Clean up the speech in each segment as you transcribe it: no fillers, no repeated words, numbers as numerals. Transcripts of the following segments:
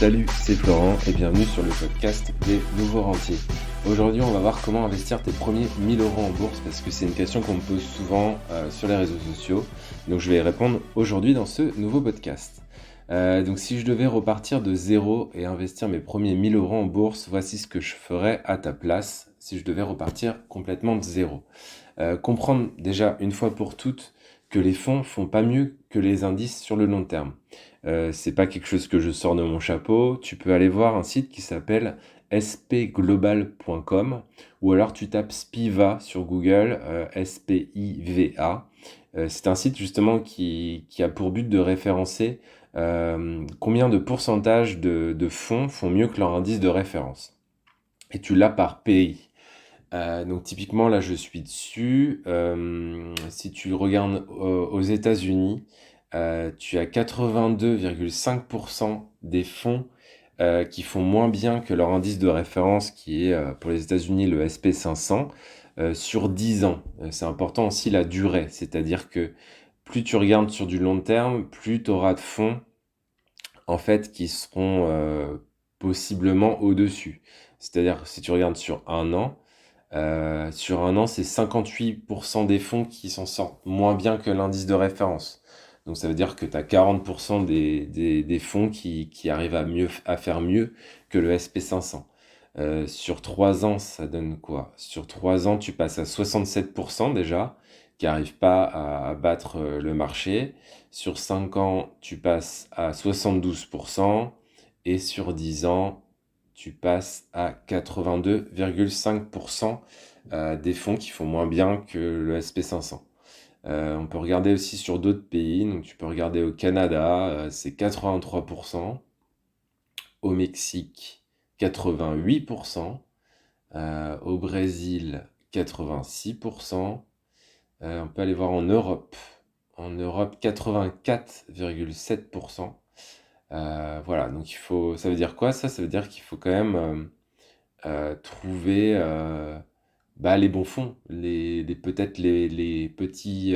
Salut, c'est Florent et bienvenue sur le podcast des nouveaux rentiers. Aujourd'hui, on va voir comment investir tes premiers 1 000 € en bourse parce que c'est une question qu'on me pose souvent sur les réseaux sociaux. Donc je vais y répondre aujourd'hui dans ce nouveau podcast. Donc si je devais repartir de zéro et investir mes premiers 1 000 € en bourse, voici ce que je ferais à ta place si je devais repartir complètement de zéro. Comprendre déjà une fois pour toutes que les fonds font pas mieux que les indices sur le long terme. C'est pas quelque chose que je sors de mon chapeau. Tu peux aller voir un site qui s'appelle spglobal.com ou alors tu tapes Spiva sur Google, SPIVA. C'est un site justement qui a pour but de référencer combien de pourcentage de fonds font mieux que leur indice de référence. Et tu l'as par pays. Donc typiquement là je suis dessus. Si tu regardes aux États-Unis, tu as 82,5% des fonds qui font moins bien que leur indice de référence qui est pour les États-Unis le SP500 sur 10 ans. C'est important aussi la durée, c'est-à-dire que plus tu regardes sur du long terme, plus tu auras de fonds en fait qui seront possiblement au-dessus. C'est-à-dire si tu regardes sur un an, c'est 58% des fonds qui s'en sortent moins bien que l'indice de référence. Donc ça veut dire que tu as 40% des fonds qui arrivent à faire mieux que le SP500. Sur 3 ans, ça donne quoi? Sur 3 ans, tu passes à 67% déjà, qui n'arrivent pas à battre le marché. Sur 5 ans, tu passes à 72%. Et sur 10 ans, tu passes à 82,5% des fonds qui font moins bien que le SP500. On peut regarder aussi sur d'autres pays. Donc tu peux regarder au Canada, c'est 83%. Au Mexique, 88%. Au Brésil, 86%. On peut aller voir en Europe. En Europe, 84,7%. Voilà, donc ça veut dire quoi ça? Ça veut dire qu'il faut quand même trouver les bons fonds, peut-être les petits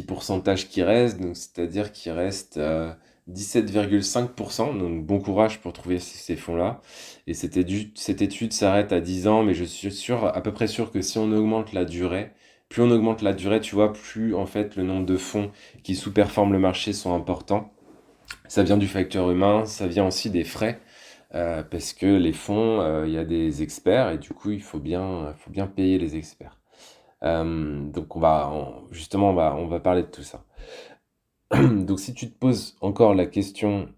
pourcentages qui restent, donc c'est-à-dire qu'il reste 17,5%, donc bon courage pour trouver ces fonds-là. Et cette étude s'arrête à 10 ans, mais je suis à peu près sûr que si on augmente la durée, plus on augmente la durée, tu vois, plus en fait le nombre de fonds qui sous-performent le marché sont importants. Ça vient du facteur humain, ça vient aussi des frais, parce que les fonds, il y a des experts et du coup, il faut bien payer les experts. Donc justement, on va parler de tout ça. Donc si tu te poses encore la question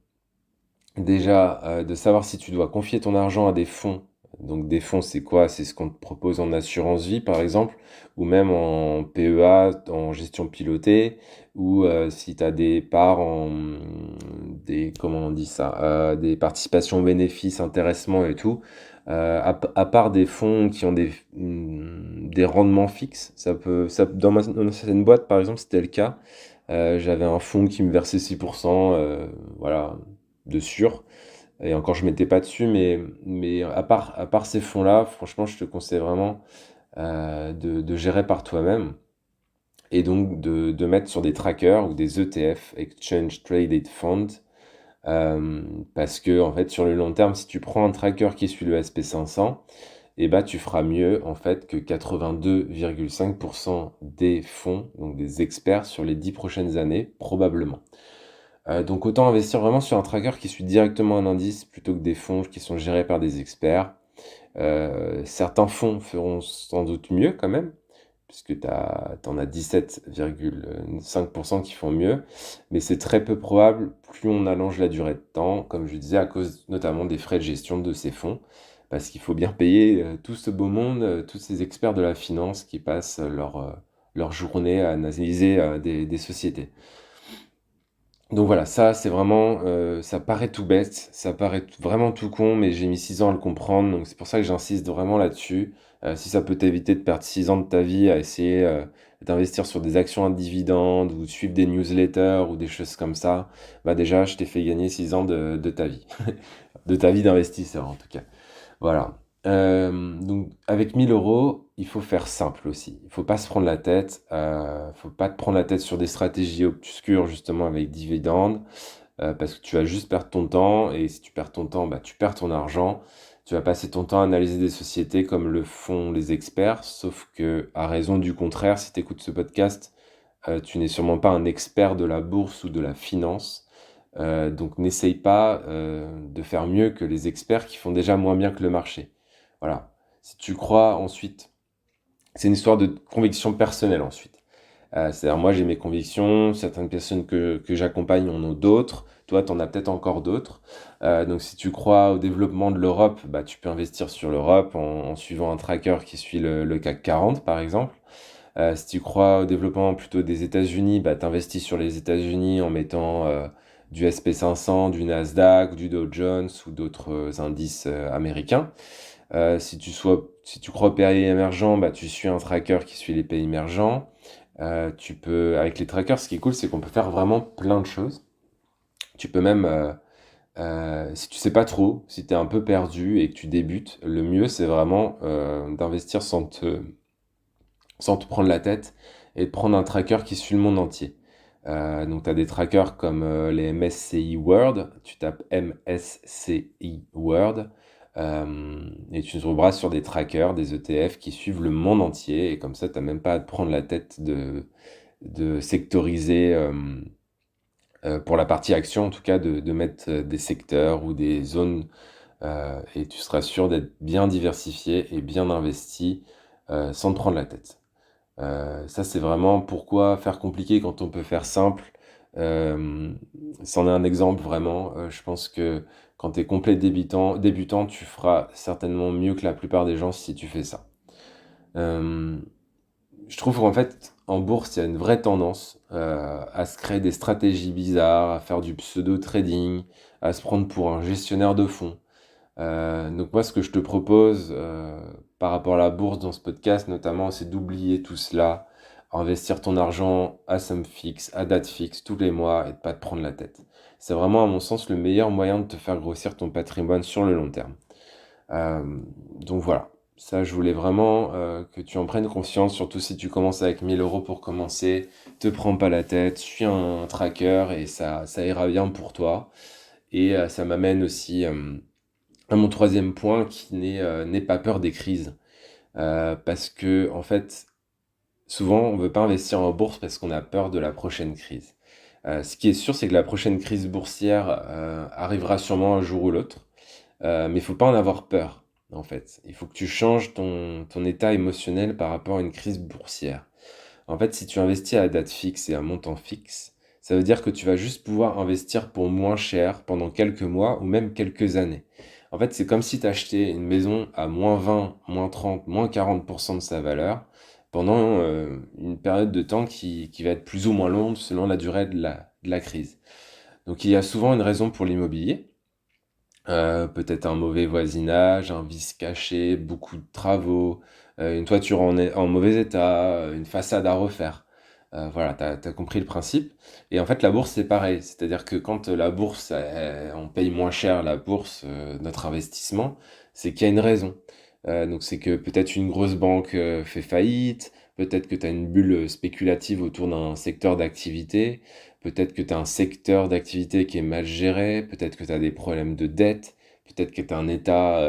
déjà de savoir si tu dois confier ton argent à des fonds. Donc des fonds, c'est quoi? C'est ce qu'on te propose en assurance vie, par exemple, ou même en PEA, en gestion pilotée, ou si tu as des parts comment on dit ça, des participations bénéfices, intéressements et tout. À part des fonds qui ont des rendements fixes, dans ma ancienne boîte, par exemple, c'était le cas. J'avais un fonds qui me versait 6%, voilà, de sûr. Et encore, je mettais pas dessus, mais à part ces fonds-là, franchement, je te conseille vraiment de gérer par toi-même et donc de mettre sur des trackers ou des ETF, Exchange Traded Fund, parce que en fait, sur le long terme, si tu prends un tracker qui suit le SP500, et bah, tu feras mieux en fait que 82,5% des fonds, donc des experts sur les 10 prochaines années, probablement. Donc autant investir vraiment sur un tracker qui suit directement un indice plutôt que des fonds qui sont gérés par des experts. Certains fonds feront sans doute mieux quand même, puisque t'en as 17,5% qui font mieux, mais c'est très peu probable plus on allonge la durée de temps, comme je disais, à cause notamment des frais de gestion de ces fonds, parce qu'il faut bien payer tout ce beau monde, tous ces experts de la finance qui passent leur journée à analyser des sociétés. Donc voilà, ça c'est vraiment, ça paraît tout bête, ça paraît vraiment tout con, mais j'ai mis 6 ans à le comprendre, donc c'est pour ça que j'insiste vraiment là-dessus. Si ça peut t'éviter de perdre 6 ans de ta vie à essayer d'investir sur des actions à dividendes ou de suivre des newsletters ou des choses comme ça, bah déjà je t'ai fait gagner 6 ans de ta vie, de ta vie d'investisseur en tout cas. Voilà. Donc avec 1 000 €, il faut faire simple aussi. Il faut pas se prendre la tête. Faut pas te prendre la tête sur des stratégies obscures justement avec dividendes. parce que tu vas juste perdre ton temps et si tu perds ton temps, bah, tu perds ton argent. Tu vas passer ton temps à analyser des sociétés comme le font les experts, sauf que, à raison du contraire, si tu écoutes ce podcast, tu n'es sûrement pas un expert de la bourse ou de la finance. Donc n'essaye pas de faire mieux que les experts qui font déjà moins bien que le marché. Voilà. Si tu crois ensuite, c'est une histoire de conviction personnelle ensuite. C'est-à-dire moi j'ai mes convictions, certaines personnes que j'accompagne en ont d'autres, toi tu en as peut-être encore d'autres. Donc si tu crois au développement de l'Europe, bah, tu peux investir sur l'Europe en suivant un tracker qui suit le CAC 40 par exemple. Si tu crois au développement plutôt des États-Unis, bah, t'investis sur les États-Unis en mettant du SP 500, du Nasdaq, du Dow Jones ou d'autres indices américains. Si tu crois aux pays émergents, bah, tu suis un tracker qui suit les pays émergents. Tu peux, avec les trackers, ce qui est cool, c'est qu'on peut faire vraiment plein de choses. Tu peux même, si tu sais pas trop, si tu es un peu perdu et que tu débutes, le mieux, c'est vraiment d'investir sans te prendre la tête et de prendre un tracker qui suit le monde entier. Donc, tu as des trackers comme les MSCI World, tu tapes MSCI World, et tu trouveras sur des trackers, des ETF qui suivent le monde entier, et comme ça, tu n'as même pas à te prendre la tête de sectoriser, pour la partie action en tout cas, de mettre des secteurs ou des zones, et tu seras sûr d'être bien diversifié et bien investi sans te prendre la tête. Ça, c'est vraiment pourquoi faire compliqué quand on peut faire simple. Euh, C'en est un exemple vraiment. Je pense que quand tu es complet débutant, tu feras certainement mieux que la plupart des gens si tu fais ça. Euh, je trouve qu'en fait, en bourse, il y a une vraie tendance à se créer des stratégies bizarres, à faire du pseudo-trading, à se prendre pour un gestionnaire de fonds. Donc moi, ce que je te propose par rapport à la bourse dans ce podcast notamment, c'est d'oublier tout cela, investir ton argent à somme fixe, à date fixe, tous les mois et de pas te prendre la tête. C'est vraiment, à mon sens, le meilleur moyen de te faire grossir ton patrimoine sur le long terme. Euh, donc voilà, ça je voulais vraiment que tu en prennes conscience, surtout si tu commences avec 1 000 € pour commencer, te prends pas la tête, suis un tracker et ça ira bien pour toi. Et ça m'amène aussi à mon troisième point qui n'est pas peur des crises. Parce que, en fait, souvent, on veut pas investir en bourse parce qu'on a peur de la prochaine crise. Ce qui est sûr, c'est que la prochaine crise boursière arrivera sûrement un jour ou l'autre. Mais il faut pas en avoir peur, en fait. Il faut que tu changes ton état émotionnel par rapport à une crise boursière. En fait, si tu investis à date fixe et à montant fixe, ça veut dire que tu vas juste pouvoir investir pour moins cher pendant quelques mois ou même quelques années. En fait, c'est comme si tu achetais une maison à -20, -30, -40% de sa valeur pendant une période de temps qui va être plus ou moins longue selon la durée de la crise. Donc il y a souvent une raison pour l'immobilier. Peut-être un mauvais voisinage, un vice caché, beaucoup de travaux, une toiture en mauvais état, une façade à refaire. Voilà, t'as compris le principe. Et en fait, la bourse, c'est pareil. C'est-à-dire que quand la bourse, on paye moins cher la bourse, notre investissement, c'est qu'il y a une raison. Donc c'est que peut-être une grosse banque fait faillite, peut-être que tu as une bulle spéculative autour d'un secteur d'activité, peut-être que tu as un secteur d'activité qui est mal géré, peut-être que tu as des problèmes de dette, peut-être que tu as un état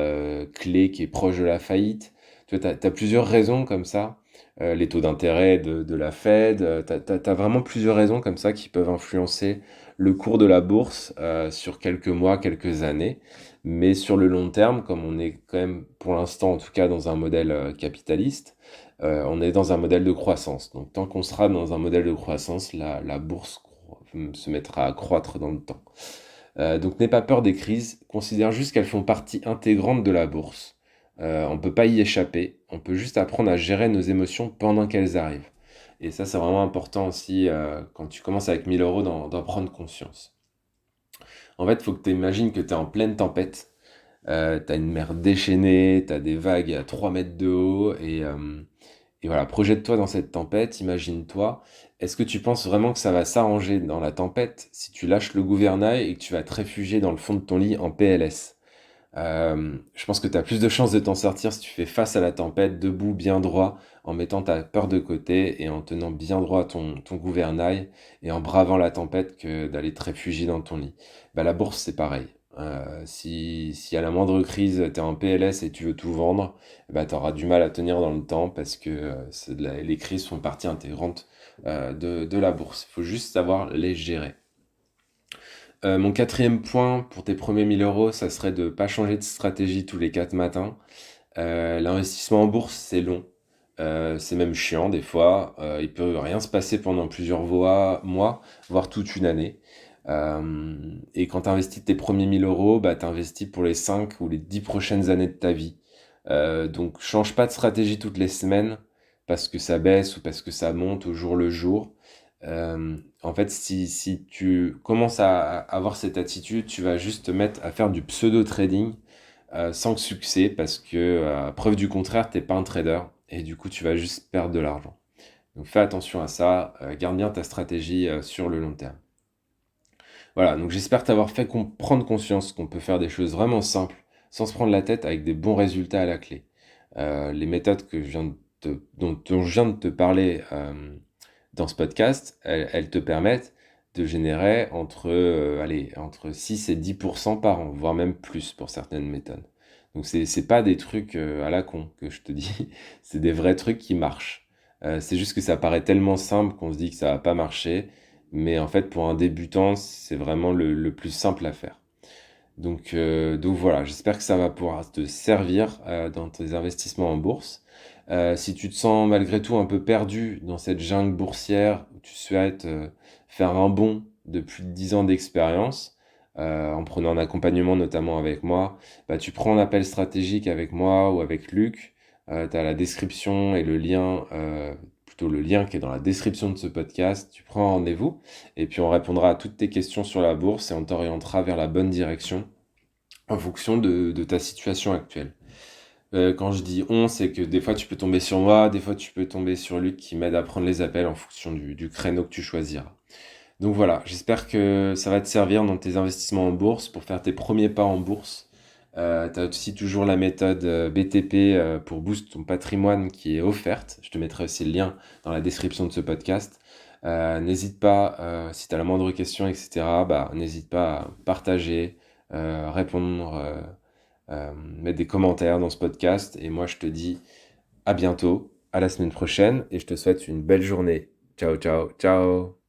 clé qui est proche de la faillite. Tu vois, as plusieurs raisons comme ça. Les taux d'intérêt de la Fed, tu as vraiment plusieurs raisons comme ça qui peuvent influencer le cours de la bourse sur quelques mois, quelques années. Mais sur le long terme, comme on est quand même pour l'instant en tout cas dans un modèle capitaliste, on est dans un modèle de croissance. Donc tant qu'on sera dans un modèle de croissance, la bourse se mettra à croître dans le temps. Donc n'aie pas peur des crises, considère juste qu'elles font partie intégrante de la bourse. On ne peut pas y échapper, on peut juste apprendre à gérer nos émotions pendant qu'elles arrivent. Et ça, c'est vraiment important aussi quand tu commences avec 1 000 € d'en prendre conscience. En fait, il faut que tu imagines que tu es en pleine tempête, tu as une mer déchaînée, tu as des vagues à 3 mètres de haut, et voilà, projette-toi dans cette tempête, imagine-toi. Est-ce que tu penses vraiment que ça va s'arranger dans la tempête si tu lâches le gouvernail et que tu vas te réfugier dans le fond de ton lit en PLS? Je pense que tu as plus de chances de t'en sortir si tu fais face à la tempête, debout, bien droit, en mettant ta peur de côté et en tenant bien droit ton gouvernail et en bravant la tempête que d'aller te réfugier dans ton lit. Bah, la bourse, c'est pareil. Si à la moindre crise, tu es en PLS et tu veux tout vendre, bah, tu auras du mal à tenir dans le temps parce que les crises font partie intégrante de la bourse. Il faut juste savoir les gérer. Mon quatrième point pour tes premiers 1 000 euros, ça serait de ne pas changer de stratégie tous les 4 matins. L'investissement en bourse, c'est long. C'est même chiant des fois. Il peut rien se passer pendant plusieurs mois, voire toute une année. Et quand tu investis tes premiers 1 000 euros, bah, tu investis pour les 5 ou les 10 prochaines années de ta vie. Donc change pas de stratégie toutes les semaines parce que ça baisse ou parce que ça monte au jour le jour. En fait, si tu commences à avoir cette attitude, tu vas juste te mettre à faire du pseudo-trading sans succès parce que, preuve du contraire, t'es pas un trader et du coup, tu vas juste perdre de l'argent. Donc fais attention à ça, garde bien ta stratégie sur le long terme. Voilà, donc j'espère t'avoir fait prendre conscience qu'on peut faire des choses vraiment simples sans se prendre la tête avec des bons résultats à la clé. Les méthodes dont je viens de te parler dans ce podcast, elles te permettent de générer entre 6 et 10% par an, voire même plus pour certaines méthodes. Donc c'est pas des trucs à la con que je te dis, c'est des vrais trucs qui marchent. C'est juste que ça paraît tellement simple qu'on se dit que ça va pas marcher, mais en fait pour un débutant, c'est vraiment le plus simple à faire. Donc voilà, j'espère que ça va pouvoir te servir dans tes investissements en bourse. Si tu te sens malgré tout un peu perdu dans cette jungle boursière où tu souhaites faire un bond de plus de 10 ans d'expérience, en prenant un accompagnement notamment avec moi, bah, tu prends un appel stratégique avec moi ou avec Luc. Tu as la description et le lien, plutôt le lien qui est dans la description de ce podcast. Tu prends un rendez-vous et puis on répondra à toutes tes questions sur la bourse et on t'orientera vers la bonne direction en fonction de ta situation actuelle. Quand je dis on, c'est que des fois tu peux tomber sur moi, des fois tu peux tomber sur Luc qui m'aide à prendre les appels en fonction du créneau que tu choisiras. Donc voilà, j'espère que ça va te servir dans tes investissements en bourse pour faire tes premiers pas en bourse. Tu as aussi toujours la méthode BTP pour boost ton patrimoine qui est offerte. Je te mettrai aussi le lien dans la description de ce podcast. N'hésite pas, si tu as la moindre question, etc., bah, n'hésite pas à partager, répondre, mettre des commentaires dans ce podcast. Et moi, je te dis à bientôt, à la semaine prochaine, et je te souhaite une belle journée. Ciao, ciao, ciao!